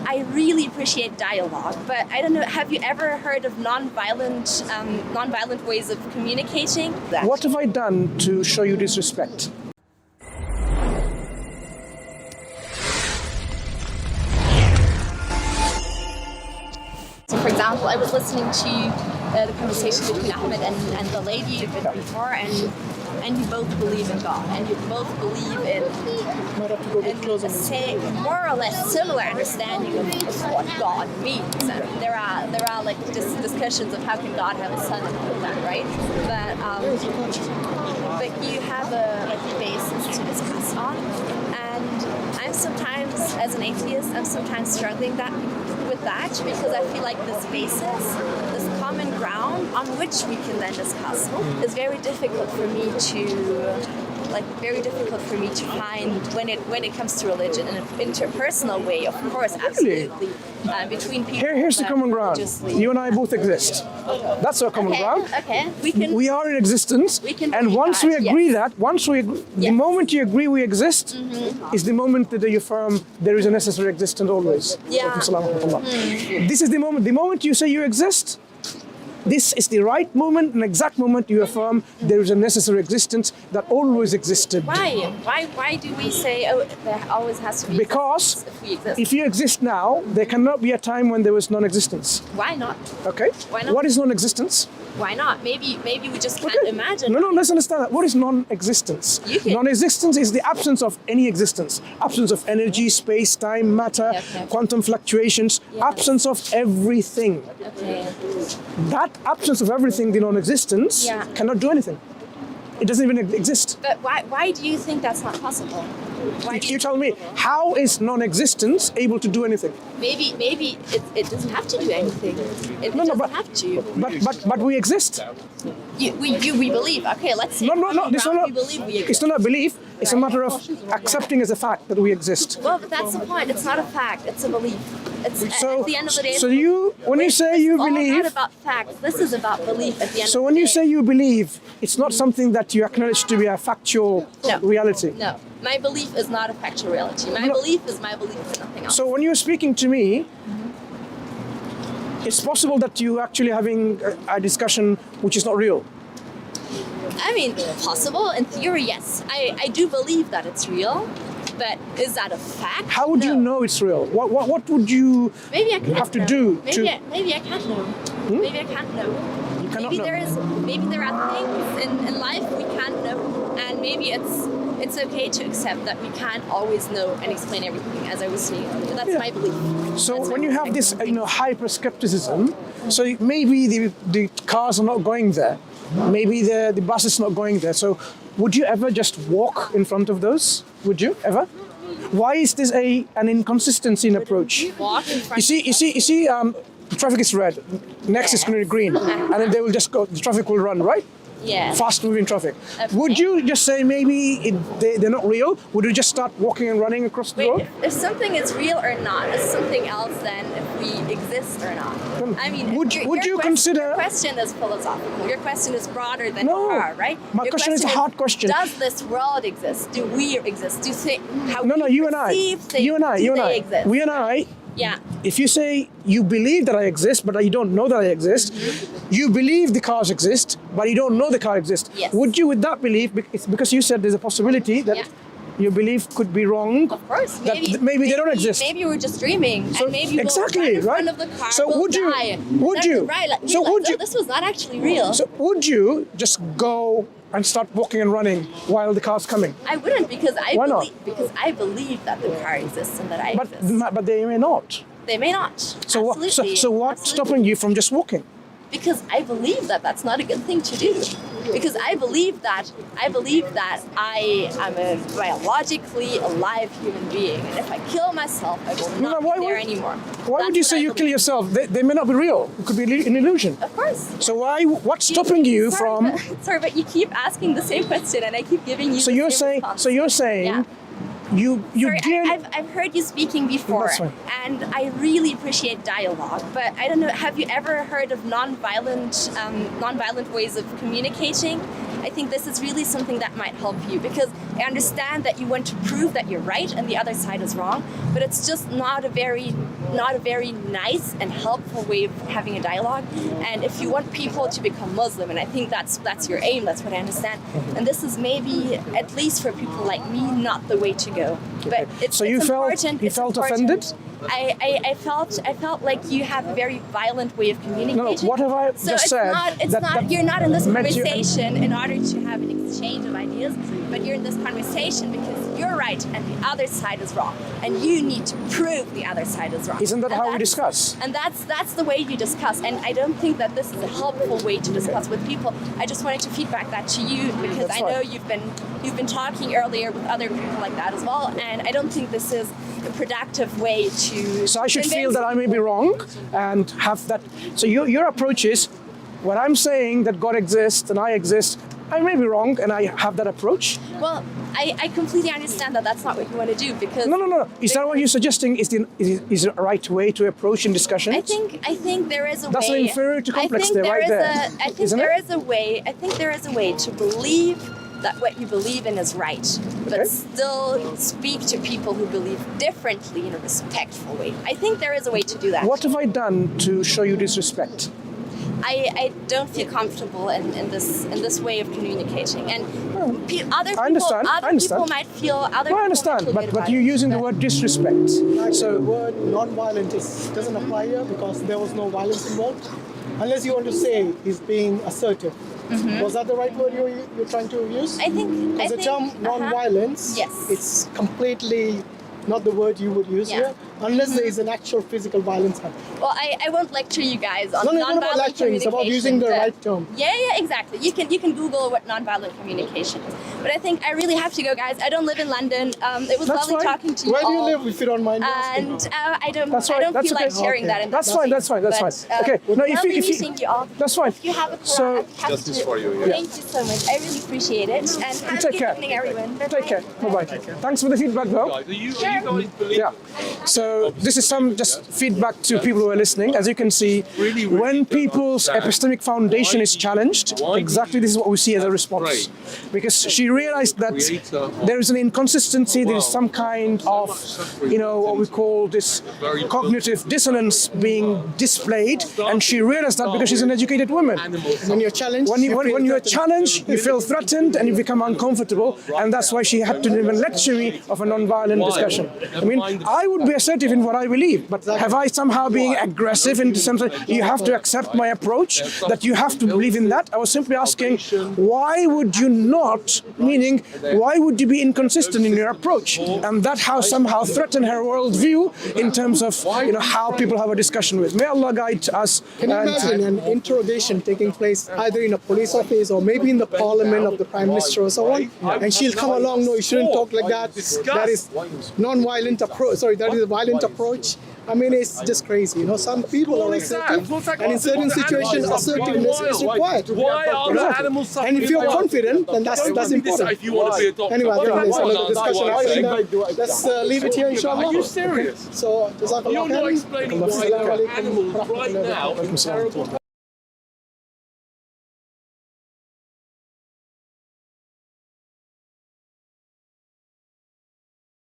I really appreciate dialogue, but I don't know, have you ever heard of non-violent ways of communicating? What have I done to show you disrespect? So, for example, I was listening to the conversation between Ahmed and the lady a bit before, and you both believe in God, and you both believe in say more or less similar understanding of what God means. And there are like discussions of how can God have a son and all of that, right? But you have a basis to discuss on, and I'm sometimes, as an atheist, I'm sometimes struggling with that because I feel like this basis, this common ground on which we can then discuss, is very difficult for me to find when it comes to religion in an interpersonal way. Of course, absolutely. Between people. Here's the common ground. You and I both exist. That's our common ground. Okay. We are in existence. And once we agree the moment you agree we exist is the moment that you affirm there is a necessary existence always. Yeah. This is the moment. The moment you say you exist, this is the right moment, an exact moment you affirm there is a necessary existence that always existed. Why? Why do we say, there always has to be because if we exist? If you exist now, there cannot be a time when there was non-existence. Why not? Okay. Why not? What is non-existence? Why not? Maybe we just can't imagine. No, let's understand that. What is non-existence? Non-existence is the absence of any existence. Absence of energy, space, time, matter, quantum fluctuations, absence of everything. Okay. That absence of everything, the non-existence, cannot do anything. It doesn't even exist. But why do you think that's not possible? You tell me, how is non-existence able to do anything? Maybe it doesn't have to do anything. It doesn't have to. But we exist. We believe. Okay, let's say. No. We believe we exist. It's not a belief. It's a matter of accepting as a fact that we exist. Well, but that's the point. It's not a fact. It's a belief. It's at the end of the day. So when you say you believe, it's not about facts. This is about belief at the end. So when you say you believe, it's not something that you acknowledge to be a factual reality. No, my belief is not a factual reality. My belief is my belief and nothing else. So when you're speaking to me, it's possible that you're actually having a discussion which is not real. I mean, possible in theory, yes. I do believe that it's real, but is that a fact? How would you know it's real? What would you have to do? Maybe I can't know. Maybe I can't know. You cannot know. Maybe there are things in life we can't know, and maybe it's okay to accept that we can't always know and explain everything, as I was saying. That's my belief. So when you have this, hyper skepticism, so maybe the cars are not going there, maybe the bus is not going there. So would you ever just walk in front of those? Would you ever? Why is this an inconsistency in approach? Walk in front. You see. The traffic is red. Next is going to be green, and then they will just go. The traffic will run, right? Yeah. Fast-moving traffic. Okay. Would you just say maybe they're not real? Would you just start walking and running across the road? If something is real or not is something else than if we exist or not. I mean, would you consider? Your question is philosophical. Your question is broader than you are, right? My question is a hard question. Does this world exist? Do we exist? Do you think how you and I. Exist? We and I. Yeah. If you say you believe that I exist, but you don't know that I exist, you believe the cars exist, but you don't know the car exists. Yes. Would you, with that belief, because you said there's a possibility that your belief could be wrong? Of course. Maybe they don't exist. Maybe we're just dreaming. So, and maybe exactly, we'll run in front of the car. So we'll would you? Die. Would you? Right. Like, so would you? This was not actually real. So would you just go and start walking and running while the car's coming? I wouldn't because I Why believe not? because I believe that the car exists and that I exist. But they may not. They may not. So what's stopping you from just walking? Because I believe that that's not a good thing to do. Because I believe that I am a biologically alive human being, and if I kill myself, I will not be there anymore. Why would you say you kill yourself? They may not be real. It could be an illusion. Of course. So what's stopping you from? Sorry, but you keep asking the same question, and I keep giving you. So you're saying. So you're saying. Yeah. I've heard you speaking before, and I really appreciate dialogue. But I don't know. Have you ever heard of non-violent ways of communicating? I think this is really something that might help you, because I understand that you want to prove that you're right and the other side is wrong, but it's just not a very nice and helpful way of having a dialogue. And if you want people to become Muslim, and I think that's your aim, that's what I understand, and this is maybe, at least for people like me, not the way to go. But it's, So you felt offended? I felt like you have a very violent way of communicating. No, what have I just said? You're not in this conversation in order to have an exchange of ideas, but you're in this conversation because you're right and the other side is wrong, and you need to prove the other side is wrong. Isn't that how we discuss? And that's the way you discuss, and I don't think that this is a helpful way to discuss with people. I just wanted to feedback that to you, because I know you've been talking earlier with other people like that as well, and I don't think this is a productive way to. So I should feel that I may be wrong and have that. So your approach is, when I'm saying that God exists and I exist, I may be wrong and I have that approach. Well, I completely understand that that's not what you want to do, because. No. Is that what you're suggesting is the right way to approach in discussion? I think there is a way. That's an inferior to complex there, right there. I think there is a way. I think there is a way to believe that what you believe in is right, but still speak to people who believe differently in a respectful way. I think there is a way to do that. What have I done to show you disrespect? I don't feel comfortable in this way of communicating, and other people might feel. I understand, but you're using the word disrespect. So the word non-violent doesn't apply here because there was no violence involved. Unless you want to say he's being assertive. Mm-hmm. Was that the right word you're trying to use? I think the term non-violence, yes, it's completely not the word you would use here, unless there is an actual physical violence happening. Well, I won't lecture you guys on non-violent non-violent communication. It's about using the right term. Yeah, exactly. You can Google what non-violent communication is. But I think I really have to go, guys. I don't live in London. It was lovely talking to you. Where do you live, if you don't mind? And I don't feel like sharing that. That's fine. Okay. No, if you all. That's fine. If you have a So justice for you. Thank you so much. I really appreciate it. And have a good evening, everyone. Take care. Bye-bye. Thanks for the feedback, though. Are you guys believe? Yeah. So this is some just feedback to people who are listening. As you can see, when people's epistemic foundation is challenged, exactly this is what we see as a response. Because she realized that there is an inconsistency, there is some kind of, what we call this cognitive dissonance being displayed, and she realized that because she's an educated woman. When you're challenged, when you're challenged, you feel threatened and you become uncomfortable, and that's why she had to even lecture me of a non-violent discussion. I mean, I would be assertive in what I believe, but have I somehow being aggressive in something? You have to accept my approach, that you have to believe in that. I was simply asking, why would you not, meaning, why would you be inconsistent in your approach? And that how somehow threaten her worldview in terms of, how people have a discussion with. May Allah guide us. Can you imagine an interrogation taking place either in a police office or maybe in the parliament of the Prime Minister or so on, and she'll come along, no, you shouldn't talk like that. That is non-violent approach. Sorry, that is a violent approach. I mean, it's just crazy. Some people are assertive, and in certain situations, assertiveness is required. Why are the animals suffering? And if you're confident, then that's important. If you want to be a doctor. Anyway, I think there's another discussion. Let's leave it here, inshallah. Are you serious? So, You're not explaining why there are animals right now in terrible